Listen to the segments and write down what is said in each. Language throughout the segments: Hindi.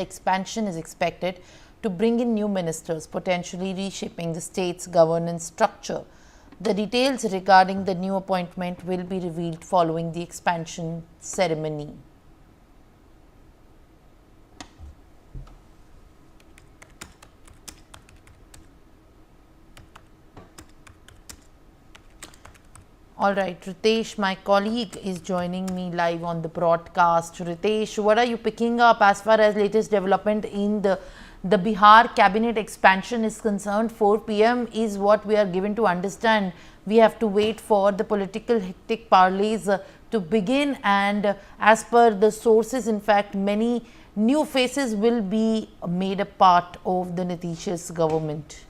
expansion is expected to bring in new ministers, potentially reshaping the state's governance structure. The details regarding the new appointment will be revealed following the expansion ceremony. All right, Ritesh, my colleague, is joining me live on the broadcast. Ritesh, what are you picking up as far as latest development in the Bihar cabinet expansion is concerned? 4 p.m. is what we are given to understand. We have to wait for the political hectic parleys to begin, and as per the sources, in fact, many new faces will be made a part of the Nitish's government.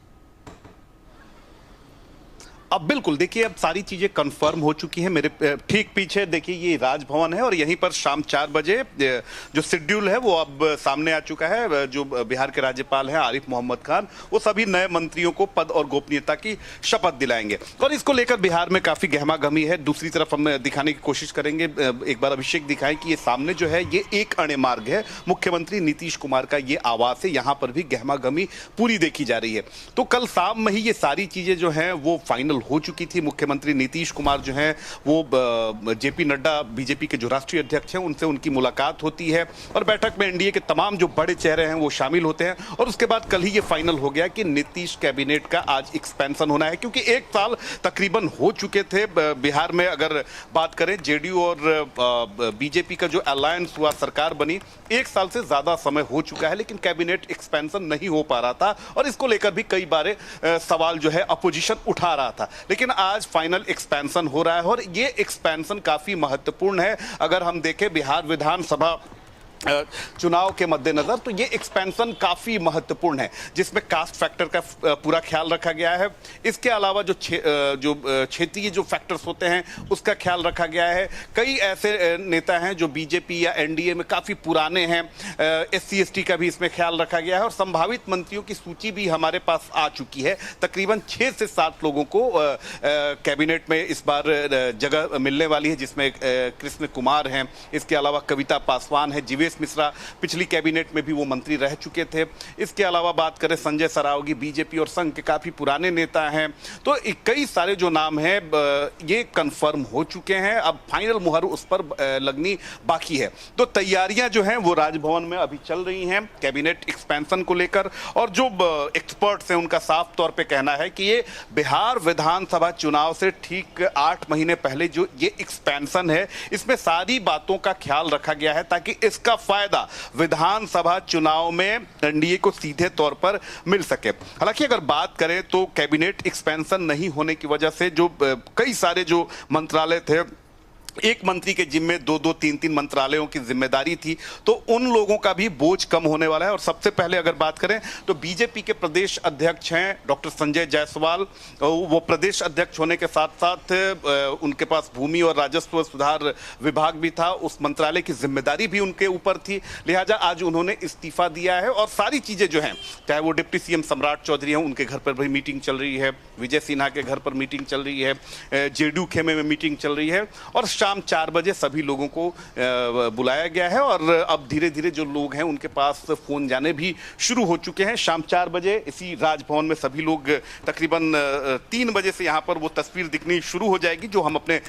अब बिल्कुल देखिए, अब सारी चीजें कंफर्म हो चुकी हैं। मेरे ठीक पीछे देखिए ये राजभवन है और यहीं पर शाम 4 बजे जो शेड्यूल है वो अब सामने आ चुका है। जो बिहार के राज्यपाल हैं आरिफ मोहम्मद खान, वो सभी नए मंत्रियों को पद और गोपनीयता की शपथ दिलाएंगे और इसको लेकर बिहार में काफी गहमागहमी है। दूसरी तरफ हम दिखाने की कोशिश करेंगे, एक बार अभिषेक दिखाएं कि ये सामने जो है ये एक अणे मार्ग है, मुख्यमंत्री नीतीश कुमार का ये आवास है। यहाँ पर भी गहमागहमी पूरी देखी जा रही है। तो कल शाम में ही ये सारी चीजें जो है वो फाइनल हो चुकी थी। मुख्यमंत्री नीतीश कुमार जो हैं वो जेपी नड्डा, बीजेपी के जो राष्ट्रीय अध्यक्ष हैं, उनसे उनकी मुलाकात होती है और बैठक में एनडीए के तमाम जो बड़े चेहरे हैं वो शामिल होते हैं और उसके बाद कल ही ये फाइनल हो गया कि नीतीश कैबिनेट का आज एक्सपेंशन होना है, क्योंकि 1 साल तकरीबन हो चुके थे। बिहार में अगर बात करें जेडीयू और बीजेपी का जो अलायंस हुआ, सरकार बनी, 1 साल से ज्यादा समय हो चुका है, लेकिन कैबिनेट एक्सपेंशन नहीं हो पा रहा था और इसको लेकर भी कई बार सवाल जो है अपोजिशन उठा रहा था। लेकिन आज फाइनल एक्सपेंशन हो रहा है और ये एक्सपेंशन काफी महत्वपूर्ण है। अगर हम देखें बिहार विधानसभा चुनाव के मद्देनजर तो ये एक्सपेंशन काफी महत्वपूर्ण है, जिसमें कास्ट फैक्टर का पूरा ख्याल रखा गया है। इसके अलावा जो क्षेत्रीय जो फैक्टर्स होते हैं उसका ख्याल रखा गया है। कई ऐसे नेता हैं जो बीजेपी या एनडीए में काफी पुराने हैं, एससी एसटी का भी इसमें ख्याल रखा गया है और संभावित मंत्रियों की सूची भी हमारे पास आ चुकी है। तकरीबन 6 से 7 लोगों को कैबिनेट में इस बार जगह मिलने वाली है, जिसमें कृष्ण कुमार हैं, इसके अलावा कविता पासवान है, जीवेश मिश्रा पिछली कैबिनेट में भी वो मंत्री रह चुके थे। इसके अलावा बात करें संजय सरावगी, बीजेपी और संघ के काफी पुराने नेता हैं। तो कई सारे जो नाम हैं ये कंफर्म हो चुके हैं, अब फाइनल मुहर उस पर लगनी बाकी है। तो तैयारियां जो हैं वो राजभवन में अभी चल रही हैं कैबिनेट एक्सपेंशन को लेकर और जो एक्सपर्ट्स हैं उनका साफ तौर पे कहना है कि ये बिहार विधानसभा चुनाव से ठीक 8 महीने पहले जो ये एक्सपेंशन है इसमें सारी बातों का ख्याल रखा गया है ताकि इसका फायदा विधानसभा चुनाव में एनडीए को सीधे तौर पर मिल सके। हालांकि अगर बात करें तो कैबिनेट एक्सपेंशन नहीं होने की वजह से जो कई सारे जो मंत्रालय थे, एक मंत्री के जिम्मे 2-2, 3-3 मंत्रालयों की जिम्मेदारी थी, तो उन लोगों का भी बोझ कम होने वाला है। और सबसे पहले अगर बात करें तो बीजेपी के प्रदेश अध्यक्ष हैं डॉक्टर संजय जायसवाल। वो प्रदेश अध्यक्ष होने के साथ साथ उनके पास भूमि और राजस्व सुधार विभाग भी था, उस मंत्रालय की जिम्मेदारी भी उनके ऊपर थी। लिहाजा आज उन्होंने इस्तीफा दिया है और सारी चीजें जो हैं, चाहे वो डिप्टी सीएम सम्राट चौधरी हैं, उनके घर पर भी मीटिंग चल रही है, विजय सिन्हा के घर पर मीटिंग चल रही है, जेडीयू खेमे में मीटिंग चल रही है और शाम 4 बजे सभी लोगों को बुलाया गया है और अब धीरे धीरे जो लोग हैं उनके पास फोन जाने भी शुरू हो चुके हैं। शाम 4 बजे इसी राजभवन में सभी लोग तकरीबन 3 बजे से यहाँ पर वो तस्वीर दिखनी शुरू हो जाएगी जो हम अपने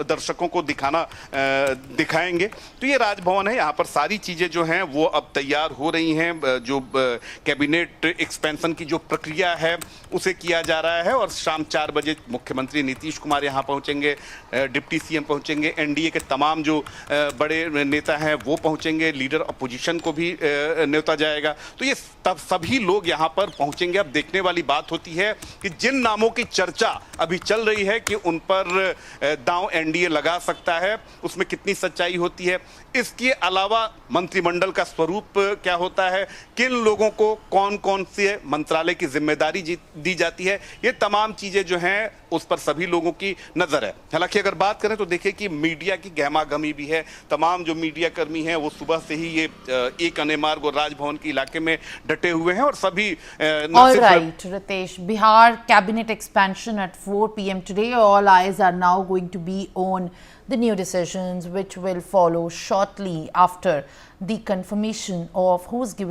दर्शकों को दिखाएंगे। तो ये राजभवन है, यहाँ पर सारी चीजें जो हैं वो अब तैयार हो रही हैं। जो कैबिनेट एक्सपेंशन की जो प्रक्रिया है उसे किया जा रहा है और शाम 4 बजे मुख्यमंत्री नीतीश कुमार यहाँ पहुंचेंगे, डिप्टी सीएम पहुंचेंगे, एनडीए के तमाम जो बड़े नेता हैं वो पहुंचेंगे, लीडर अपोजिशन को भी न्योता जाएगा। तो ये तब सभी लोग यहां पर पहुंचेंगे। अब देखने वाली बात होती है कि जिन नामों की चर्चा अभी चल रही है कि उन पर दांव एनडीए लगा सकता है, उसमें कितनी सच्चाई होती है। इसके अलावा मंत्रिमंडल का स्वरूप क्या होता है, किन लोगों को कौन कौन से मंत्रालय की जिम्मेदारी दी जाती है, ये तमाम चीजें जो हैं उस पर सभी लोगों की नजर है। हालांकि अगर बात करें तो देखिए कि कि मीडिया की गहमागहमी भी है। तमाम जो मीडिया कर्मी हैं वो सुबह से ही ये एक अने मार्ग और राजभवन के इलाके में डटे हुए हैं और सभी न All सिर्फ right, Ritesh. Bihar cabinet expansion at 4 p.m. today. All eyes are now going to be on the new decisions which will follow shortly after the confirmation of who's giving